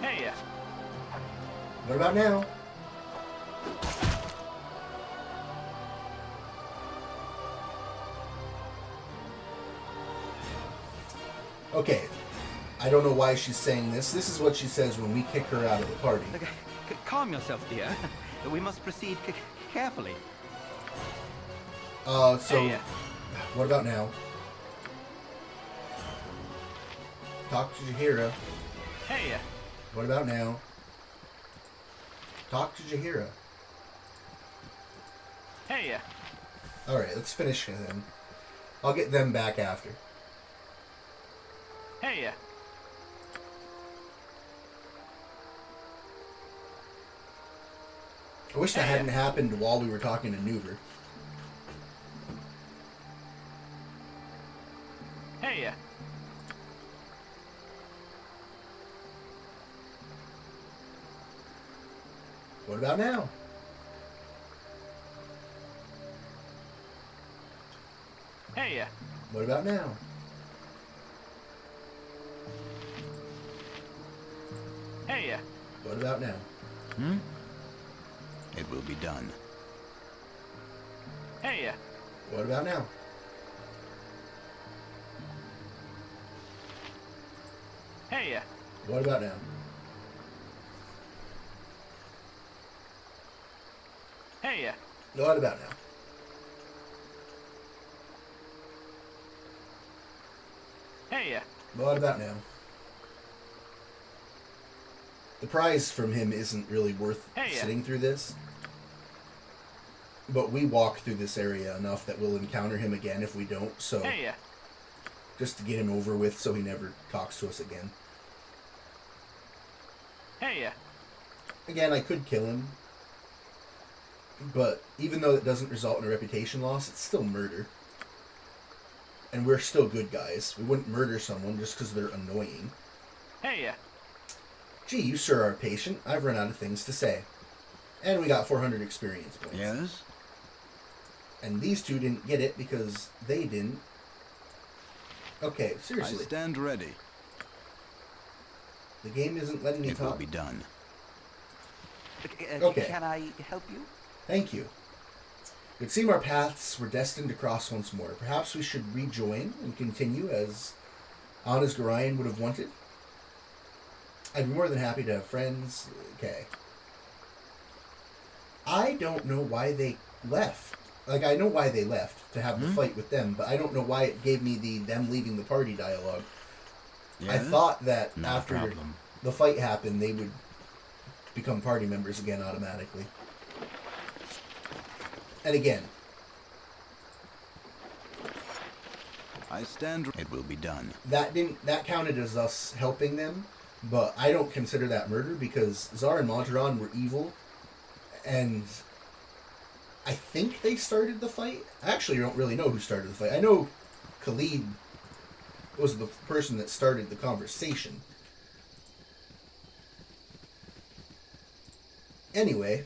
hey, What about now? Okay. I don't know why she's saying this. This is what she says when we kick her out of the party. Calm yourself, dear. We must proceed carefully. So, Hey. what about now? Talk to Jahira. hey, What about now? Talk to Jahira. hey, Alright, let's finish them. I'll get them back after. hey, I wish that hadn't happened while we were talking to Noober. hey, What about now? hey, What about now? hey. Hey, What about now? It will be done. hey, What about now? hey, What about now? hey, What about now? hey, What about now? The prize from him isn't really worth Hey. sitting through this. But we walk through this area enough that we'll encounter him again if we don't, so hey, just to get him over with so he never talks to us again. hey, Again, I could kill him, but even though it doesn't result in a reputation loss, it's still murder. And we're still good guys. We wouldn't murder someone just because they're annoying. hey, Gee, you sure are patient. I've run out of things to say. And we got 400 experience points. Yes? And these two didn't get it because they didn't. Okay, I seriously. stand ready. The game isn't letting me It will talk. be done. Okay. Can I help you? Thank you. It would seem our paths were destined to cross once more. Perhaps we should rejoin and continue as Anna's Gorion would have wanted. I'd be more than happy to have friends. Okay. I don't know why they left. Like, I know why they left, to have the fight with them, but I don't know why it gave me the them leaving the party dialogue. Yes? I thought that Not a after problem. the fight happened, they would become party members again automatically. And again, I stand. It will be done. that counted as us helping them, but I don't consider that murder because Zar and Monteron were evil, and I think they started the fight. I actually don't really know who started the fight. I know Khalid was the person that started the conversation. Anyway,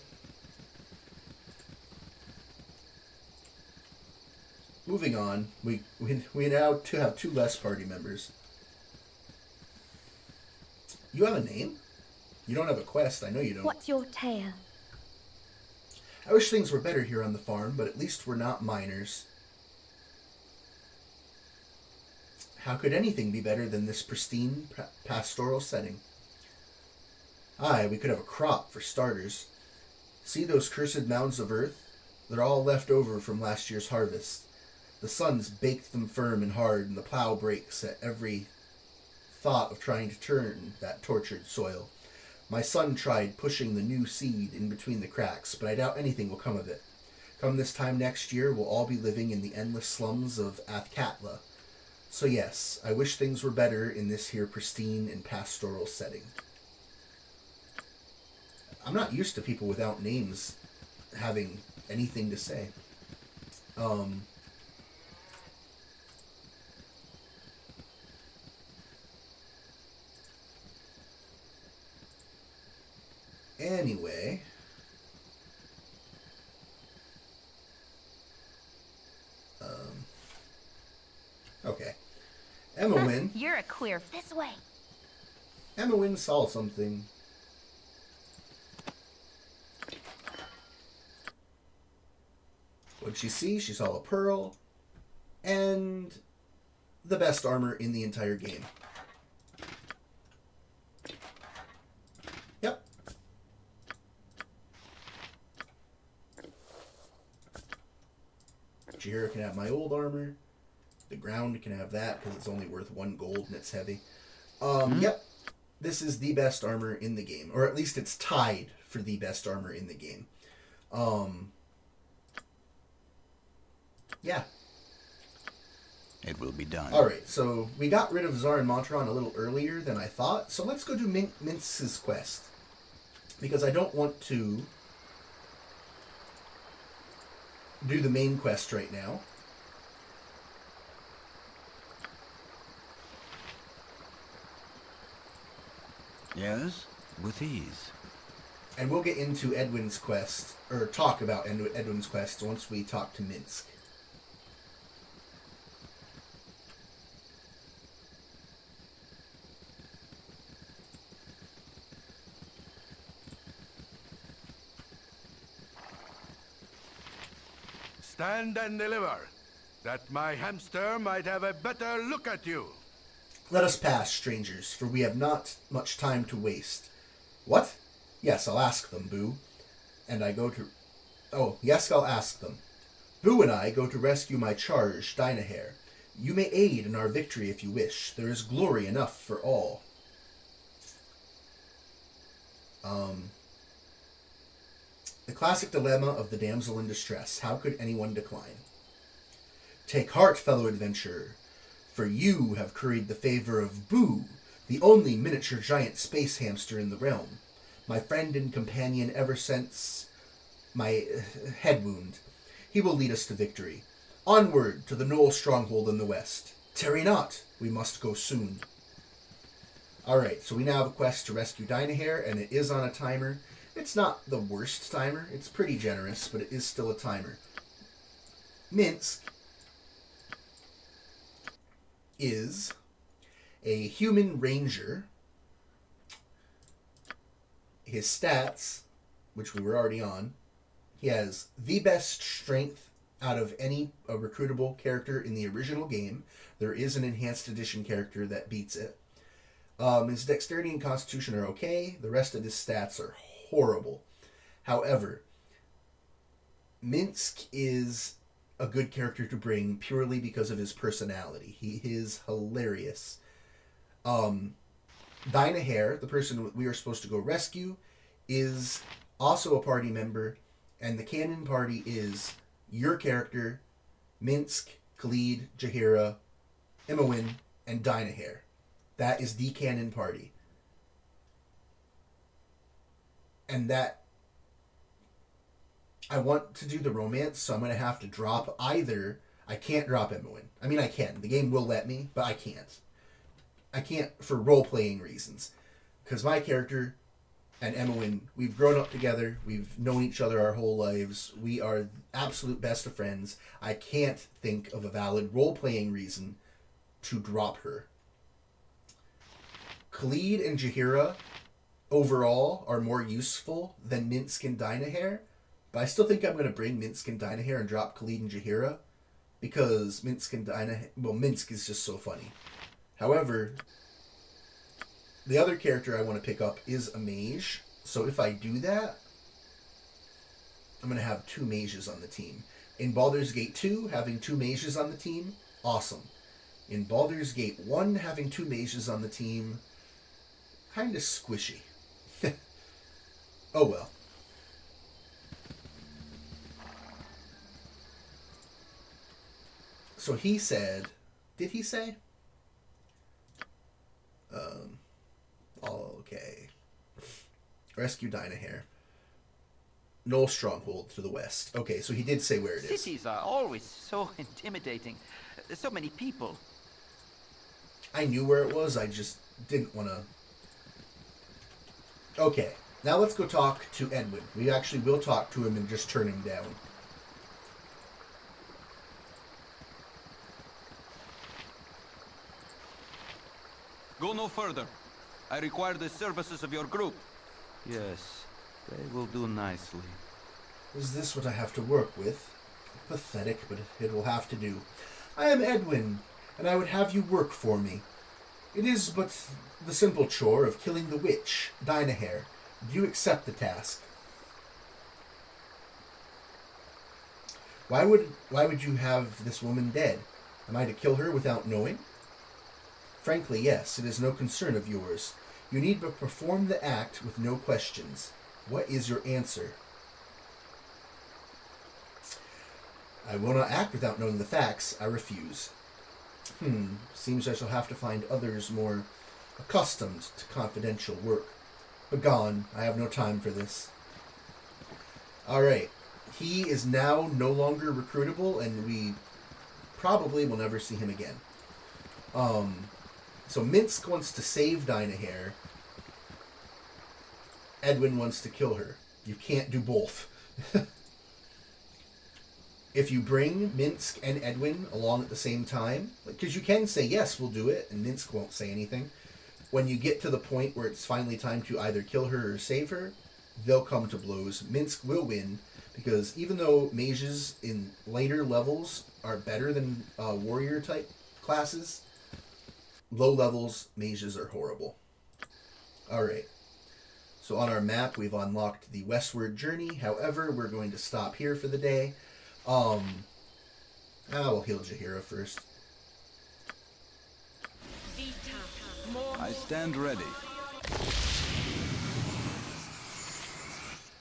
moving on, we now have two less party members. You have a name? You don't have a quest, I know you don't. What's your tale? I wish things were better here on the farm, but at least we're not miners. How could anything be better than this pristine pastoral setting? Aye, we could have a crop for starters. See those cursed mounds of earth? They're all left over from last year's harvest. The sun's baked them firm and hard, and the plow breaks at every thought of trying to turn that tortured soil. My son tried pushing the new seed in between the cracks, but I doubt anything will come of it. Come this time next year, we'll all be living in the endless slums of Athkatla. So yes, I wish things were better in this here pristine and pastoral setting. I'm not used to people without names having anything to say. Anyway, okay. Emma Wynn. You're a queer. This way. Emma Wynn saw something. What'd she see? She saw a pearl and the best armor in the entire game. Yep. Jira can have my old armor. The ground can have that because it's only worth 1 gold and it's heavy. Yep. This is the best armor in the game. Or at least it's tied for the best armor in the game. Yeah. It will be done. Alright, so we got rid of Zar and Monteron a little earlier than I thought. So let's go do Mintz's quest. Because I don't want to do the main quest right now. Yes? With ease. And we'll get into Edwin's quest, or talk about Edwin's quest once we talk to Minsk. Stand and deliver, that my hamster might have a better look at you. Let us pass, strangers, for we have not much time to waste. What? Yes, I'll ask them, Boo. And I go to... Oh, yes, I'll ask them. Boo and I go to rescue my charge, Dynahair. You may aid in our victory if you wish. There is glory enough for all. The classic dilemma of the damsel in distress. How could anyone decline? Take heart, fellow adventurer, for you have curried the favor of Boo, the only miniature giant space hamster in the realm, my friend and companion ever since my head wound. He will lead us to victory. Onward to the Knoll stronghold in the west. Tarry not, we must go soon. Alright, so we now have a quest to rescue Dynahair, and it is on a timer. It's not the worst timer. It's pretty generous, but it is still a timer. Minsk is a human ranger. His stats, which we were already on, he has the best strength out of any recruitable character in the original game. There is an enhanced edition character that beats it. His dexterity and constitution are okay. The rest of his stats are horrible. However, Minsk is a good character to bring purely because of his personality. He is hilarious. Dynahair, the person we are supposed to go rescue, is also a party member, and the canon party is your character, Minsk, Khalid, Jaheira, Imawin, and Dynahair. That is the canon party. And that... I want to do the romance, so I'm going to have to drop either... I can't drop Imawin. I mean, I can. The game will let me, but I can't. I can't for role-playing reasons. Because my character and Imawin, we've grown up together. We've known each other our whole lives. We are absolute best of friends. I can't think of a valid role-playing reason to drop her. Khalid and Jaheira overall are more useful than Minsk and Dynahair, but I still think I'm going to bring Minsk and Dynahair and drop Khalid and Jaheira because Minsk and Dynahair... Well, Minsk is just so funny. However, the other character I want to pick up is a mage, so if I do that, I'm going to have 2 mages on the team. In Baldur's Gate 2, having 2 mages on the team, awesome. In Baldur's Gate 1, having 2 mages on the team, kind of squishy. Oh well. So he said... Did he say? Okay. Rescue Dynahair. Knoll stronghold to the west. Okay, so he did say where it is. Cities are always so intimidating. So many people. I knew where it was, I just didn't want to... Okay, now let's go talk to Edwin. We actually will talk to him and just turn him down. Go no further. I require the services of your group. Yes, they will do nicely. Is this what I have to work with? Pathetic, but it will have to do. I am Edwin, and I would have you work for me. It is but the simple chore of killing the witch, Dynahair. Do you accept the task? Why would you have this woman dead? Am I to kill her without knowing? Frankly, yes, it is no concern of yours. You need but perform the act with no questions. What is your answer? I will not act without knowing the facts. I refuse. Seems I shall have to find others more accustomed to confidential work. Begone, I have no time for this. Alright, he is now no longer recruitable, and we probably will never see him again. So Minsk wants to save Dynahair. Edwin wants to kill her. You can't do both. If you bring Minsk and Edwin along at the same time, because you can say, yes, we'll do it, and Minsk won't say anything. When you get to the point where it's finally time to either kill her or save her, they'll come to blows. Minsk will win, Because even though mages in later levels are better than warrior type classes, low levels mages are horrible. Alright. So on our map, we've unlocked the westward journey. However, we're going to stop here for the day. We'll heal Jaheira first. I stand ready.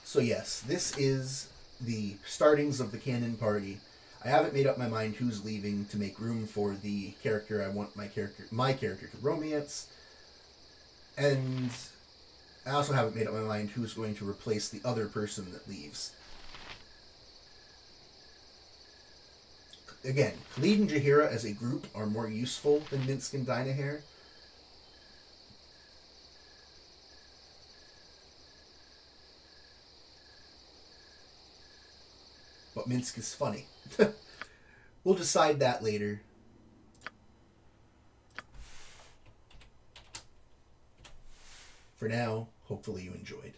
So yes, this is the startings of the canon party. I haven't made up my mind who's leaving to make room for the character I want my character to romance. And I also haven't made up my mind who's going to replace the other person that leaves. Again, Khalid and Jaheira as a group are more useful than Minsk and Dynahair. But Minsk is funny. We'll decide that later. For now, hopefully you enjoyed.